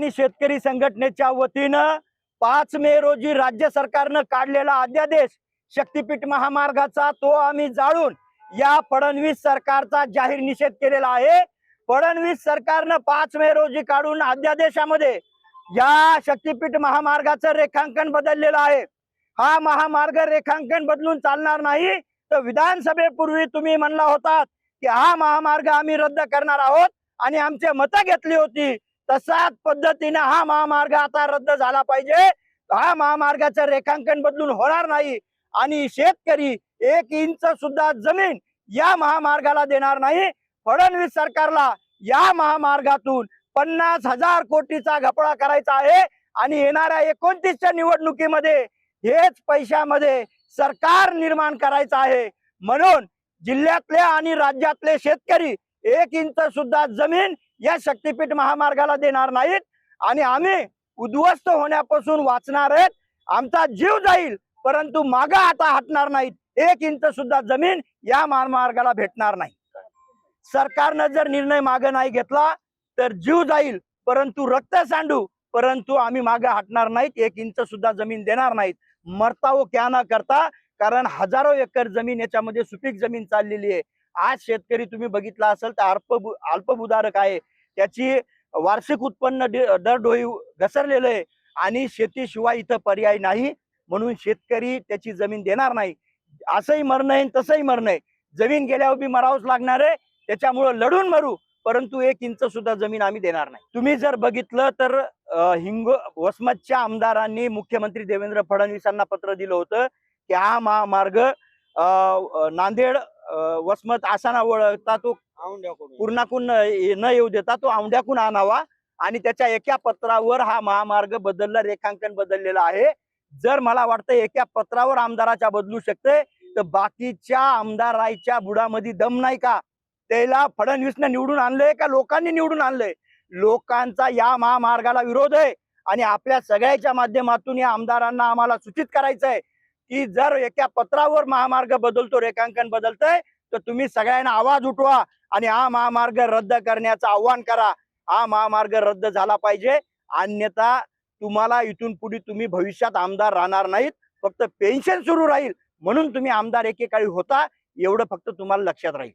आणि शेतकरी संघटनेच्या वतीनं 5 मे रोजी राज्य सरकारनं काढलेला अध्यादेश शक्तीपीठ महामार्गाचा तो आम्ही जाळून या फडणवीस सरकारचा जाहीर निषेध केलेला आहे। फडणवीस सरकारनं 5 मे रोजी काढून अध्यादेशामध्ये या शक्तीपीठ महामार्गाचं रेखांकन बदललेलं आहे। हा महामार्ग रेखांकन बदलून चालणार नाही। तर विधानसभेपूर्वी तुम्ही म्हणला होतात की हा महामार्ग आम्ही रद्द करणार आहोत आणि आमचे मतं घेतली होती, तसाच पद्धतीने हा महामार्ग आता रद्द झाला पाहिजे। हा महामार्गाचं रेखांकन बदलून होणार नाही आणि शेतकरी 1 इंच सुद्धा जमीन या महामार्गाला देणार नाही। फडणवीस सरकारला या महामार्गातून 50,000 कोटीचा घपळा करायचा आहे आणि येणाऱ्या 29च्या निवडणुकीमध्ये हेच पैशामध्ये सरकार निर्माण करायचं आहे। म्हणून जिल्ह्यातले आणि राज्यातले शेतकरी 1 इंच सुद्धा जमीन या शक्तीपीठ महामार्गाला देणार नाहीत आणि आम्ही उद्ध्वस्त होण्यापासून वाचणार आहेत। आमचा जीव जाईल परंतु मागे आता हटणार नाहीत। 1 इंच सुद्धा जमीन या महामार्गाला भेटणार नाही। सरकारनं जर निर्णय मागे नाही घेतला तर जीव जाईल परंतु रक्त सांडू, परंतु आम्ही मागे हटणार नाहीत। 1 इंच सुद्धा जमीन देणार नाहीत। मरता हो क्या ना करता, कारण हजारो एकर जमीन याच्यामध्ये सुपीक जमीन चाललेली आहे। आज शेतकरी तुम्ही बघितला असेल तर अल्पभूधारक आहे, त्याची वार्षिक उत्पन्न दरडोई घसरलेलं आहे आणि शेतीशिवाय इथं पर्याय नाही, म्हणून शेतकरी त्याची जमीन देणार नाही। असंही मरणं आहे तसंही मरणं आहे, जमीन गेल्यावर बी मरावंच लागणार आहे, त्याच्यामुळे लढून मरू परंतु 1 इंच सुद्धा जमीन आम्ही देणार नाही। तुम्ही जर बघितलं तर वसमतच्या आमदारांनी मुख्यमंत्री देवेंद्र फडणवीसांना पत्र दिलं होतं की हा महामार्ग नांदेड वसमत असा वळता तो पूर्णाकून न येऊ देता तो औंढ्याकून आणावा आणि त्याच्या एका पत्रावर हा महामार्ग बदलला, रेखांकन बदललेलं आहे। जर मला वाटतं एका पत्रावर आमदाराच्या बदलू शकते तर बाकीच्या आमदाराच्या बुडामध्ये दम नाही का? त्याला फडणवीसने निवडून आणलंय का लोकांनी निवडून आणलंय? लोकांचा या महामार्गाला विरोध आहे आणि आपल्या सगळ्याच्या माध्यमातून या आमदारांना आम्हाला सूचित करायचं आहे की जर एका पत्रावर महामार्ग बदलतो, रेखांकन बदलतंय, तर तुम्ही सगळ्यांना आवाज उठवा आणि हा महामार्ग रद्द करण्याचं आव्हान करा। हा महामार्ग रद्द झाला पाहिजे, अन्यथा तुम्हाला इथून पुढे तुम्ही भविष्यात आमदार राहणार नाहीत, फक्त पेन्शन सुरू राहील। म्हणून तुम्ही आमदार एकेकाळी होता एवढं फक्त तुम्हाला लक्षात राहील।